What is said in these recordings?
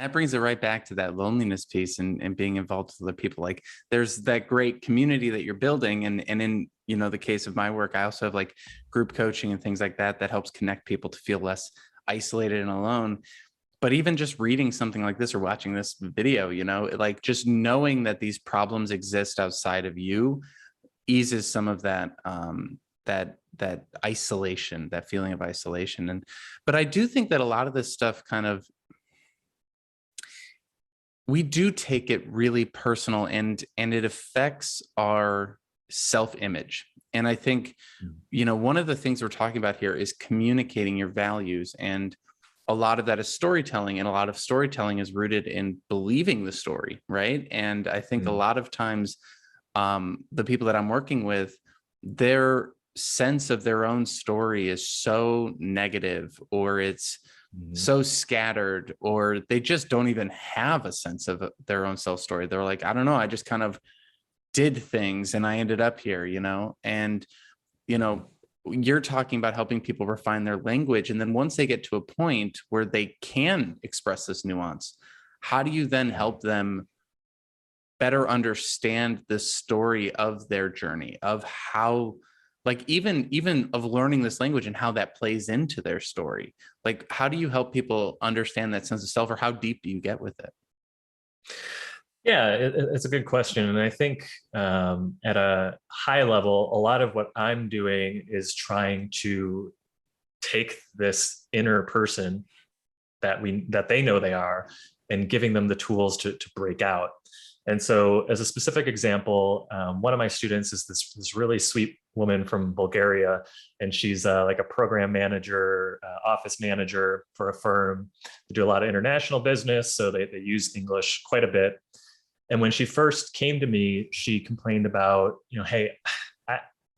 That brings it right back to that loneliness piece and being involved with other people. Like there's that great community that you're building. And in, the case of my work, I also have like group coaching and things like that, that helps connect people to feel less isolated and alone. But even just reading something like this or watching this video, like just knowing that these problems exist outside of you eases some of that, that isolation, that feeling of isolation. But I do think that a lot of this stuff we do take it really personal, and it affects our self-image. And I think, one of the things we're talking about here is communicating your values. And a lot of that is storytelling, and a lot of storytelling is rooted in believing the story, right? And I think a lot of times, the people that I'm working with, their sense of their own story is so negative, or it's so scattered, or they just don't even have a sense of their own self story. They're like, I don't know, I just kind of did things and I ended up here, and, you're talking about helping people refine their language. And then once they get to a point where they can express this nuance, how do you then help them better understand the story of their journey, of how, like even of learning this language and how that plays into their story? Like, how do you help people understand that sense of self, or how deep do you get with it? Yeah, it's a good question. And I think at a high level, a lot of what I'm doing is trying to take this inner person that they know they are, and giving them the tools to break out. And so as a specific example, one of my students is this really sweet woman from Bulgaria, and she's like a program manager, office manager for a firm. They do a lot of international business, so they use English quite a bit. And when she first came to me, she complained about, hey,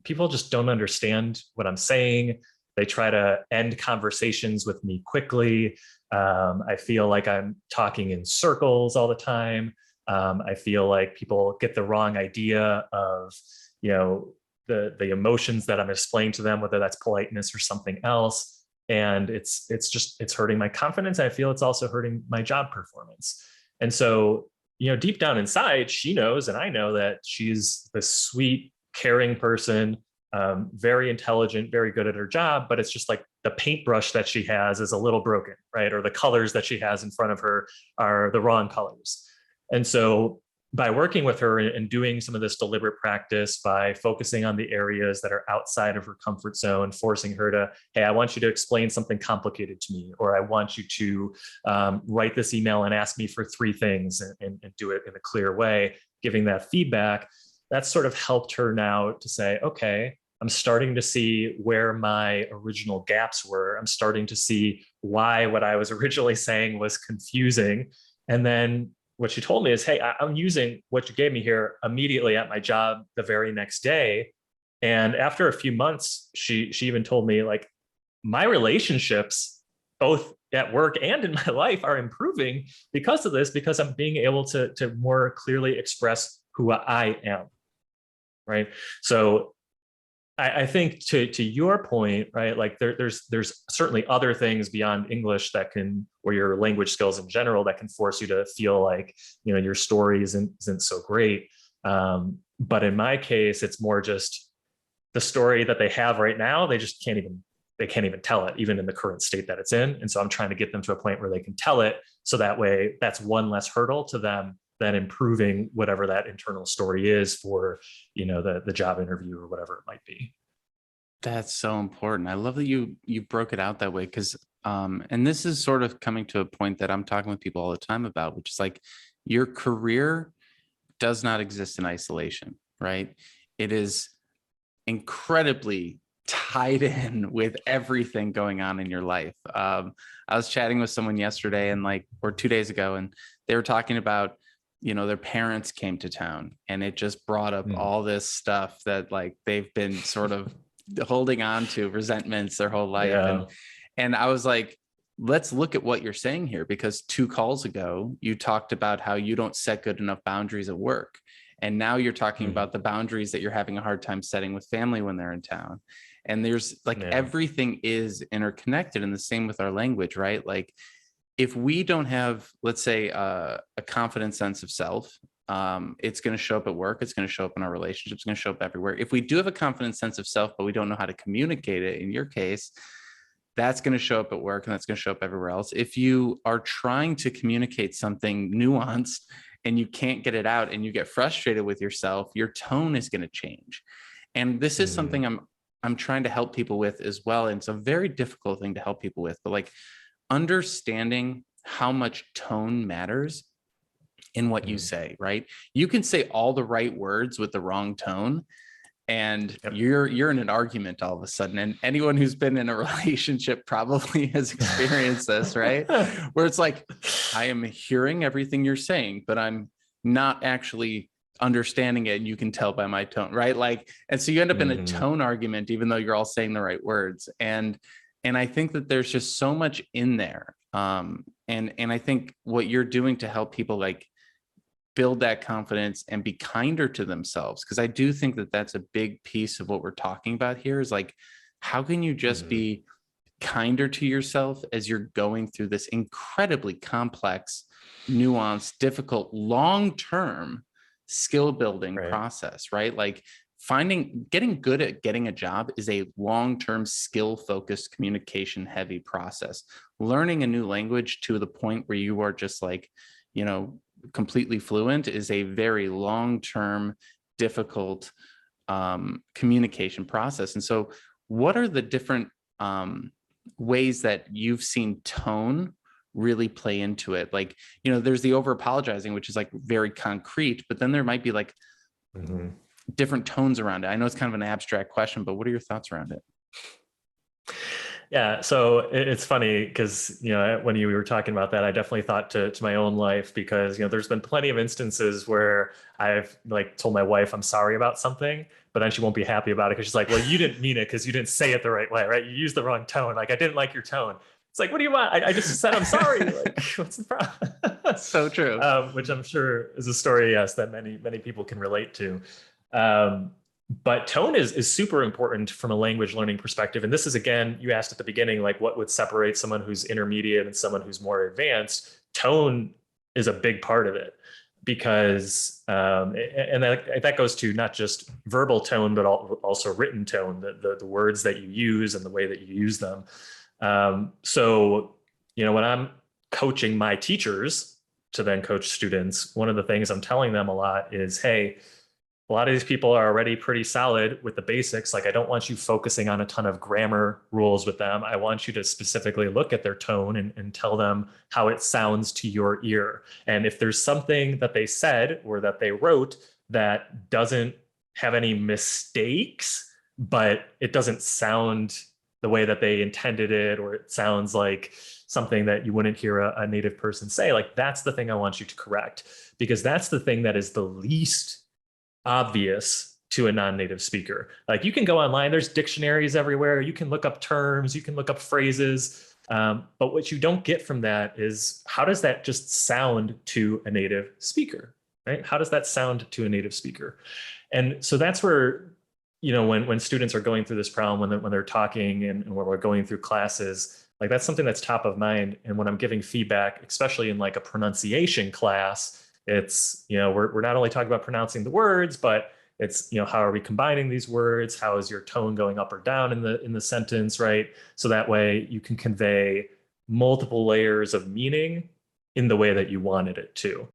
people just don't understand what I'm saying. They try to end conversations with me quickly. I feel like I'm talking in circles all the time. I feel like people get the wrong idea of, the emotions that I'm explaining to them, whether that's politeness or something else. And it's hurting my confidence. I feel it's also hurting my job performance. And so, deep down inside, she knows, and I know, that she's this sweet, caring person, very intelligent, very good at her job, but it's just like the paintbrush that she has is a little broken, right? Or the colors that she has in front of her are the wrong colors. And so by working with her and doing some of this deliberate practice, by focusing on the areas that are outside of her comfort zone, forcing her to, hey, I want you to explain something complicated to me, or I want you to write this email and ask me for 3 things, and do it in a clear way, giving that feedback, that's sort of helped her now to say, okay, I'm starting to see where my original gaps were. I'm starting to see why what I was originally saying was confusing. And then what she told me is, hey, I'm using what you gave me here immediately at my job the very next day. And after a few months, she even told me, like, my relationships, both at work and in my life, are improving because of this, because I'm being able to more clearly express who I am. Right. So I think to your point, right, like there's certainly other things beyond English that can, or your language skills in general, that can force you to feel like, your story isn't so great. But in my case, it's more just the story that they have right now. They can't even tell it, even in the current state that it's in. And so I'm trying to get them to a point where they can tell it. So that way, that's one less hurdle to them than improving whatever that internal story is for, the job interview or whatever it might be. That's so important. I love that you broke it out that way, because and this is sort of coming to a point that I'm talking with people all the time about, which is like, your career does not exist in isolation, right? It is incredibly tied in with everything going on in your life. I was chatting with someone yesterday or 2 days ago, and they were talking about, their parents came to town, and it just brought up all this stuff that like they've been sort of holding on to, resentments their whole life. Yeah. And I was like, let's look at what you're saying here, because 2 calls ago, you talked about how you don't set good enough boundaries at work. And now you're talking about the boundaries that you're having a hard time setting with family when they're in town. And there's like, everything is interconnected, and the same with our language, right? Like, if we don't have, let's say, a confident sense of self, it's going to show up at work. It's going to show up in our relationships. It's going to show up everywhere. If we do have a confident sense of self, but we don't know how to communicate it, in your case, that's going to show up at work and that's going to show up everywhere else. If you are trying to communicate something nuanced and you can't get it out and you get frustrated with yourself, your tone is going to change. And this is something I'm trying to help people with as well. And it's a very difficult thing to help people with, but like understanding how much tone matters in what you say, right? You can say all the right words with the wrong tone, and you're in an argument all of a sudden. And anyone who's been in a relationship probably has experienced this, right? Where it's like, I am hearing everything you're saying, but I'm not actually understanding it. And you can tell by my tone, right? Like, and so you end up in a tone argument, even though you're all saying the right words. And I think that there's just so much in there. And I think what you're doing to help people like build that confidence and be kinder to themselves, because I do think that that's a big piece of what we're talking about here, is like, how can you just be kinder to yourself as you're going through this incredibly complex, nuanced, difficult, long-term skill building process, right? Like getting good at getting a job is a long-term skill focused, communication heavy process. Learning a new language to the point where you are just like, you know, completely fluent is a very long-term, difficult communication process. And so what are the different ways that you've seen tone really play into it? Like, you know, there's the over apologizing, which is like very concrete, but then there might be like different tones around it. I know it's kind of an abstract question, but what are your thoughts around it? Yeah, so it's funny because, you know, when you were talking about that, I definitely thought to my own life, because, you know, there's been plenty of instances where I've like told my wife I'm sorry about something, but then she won't be happy about it because she's like, well, you didn't mean it because you didn't say it the right way, right? You used the wrong tone. Like, I didn't like your tone. It's like, what do you want? I just said I'm sorry. Like, what's the problem? So true. Which I'm sure is a story, yes, that many people can relate to. But tone is super important from a language learning perspective. And this is, again, you asked at the beginning, like what would separate someone who's intermediate and someone who's more advanced. Tone is a big part of it, because, and that goes to not just verbal tone, but also written tone, the words that you use and the way that you use them. So, you know, when I'm coaching my teachers to then coach students, one of the things I'm telling them a lot is, hey, a lot of these people are already pretty solid with the basics. Like, I don't want you focusing on a ton of grammar rules with them. I want you to specifically look at their tone and tell them how it sounds to your ear. And if there's something that they said or that they wrote that doesn't have any mistakes, but it doesn't sound the way that they intended it, or it sounds like something that you wouldn't hear a native person say, like, that's the thing I want you to correct, because that's the thing that is the least obvious to a non-native speaker. Like, you can go online, there's dictionaries everywhere, you can look up terms, you can look up phrases, but what you don't get from that is, how does that just sound to a native speaker, right? How does that sound to a native speaker? And so that's where, you know, when students are going through this problem, when they're talking and when we're going through classes, like, that's something that's top of mind. And when I'm giving feedback, especially in like a pronunciation class, it's, you know, we're not only talking about pronouncing the words, but it's, you know, how are we combining these words? How is your tone going up or down in the sentence, right? So that way you can convey multiple layers of meaning in the way that you wanted it to.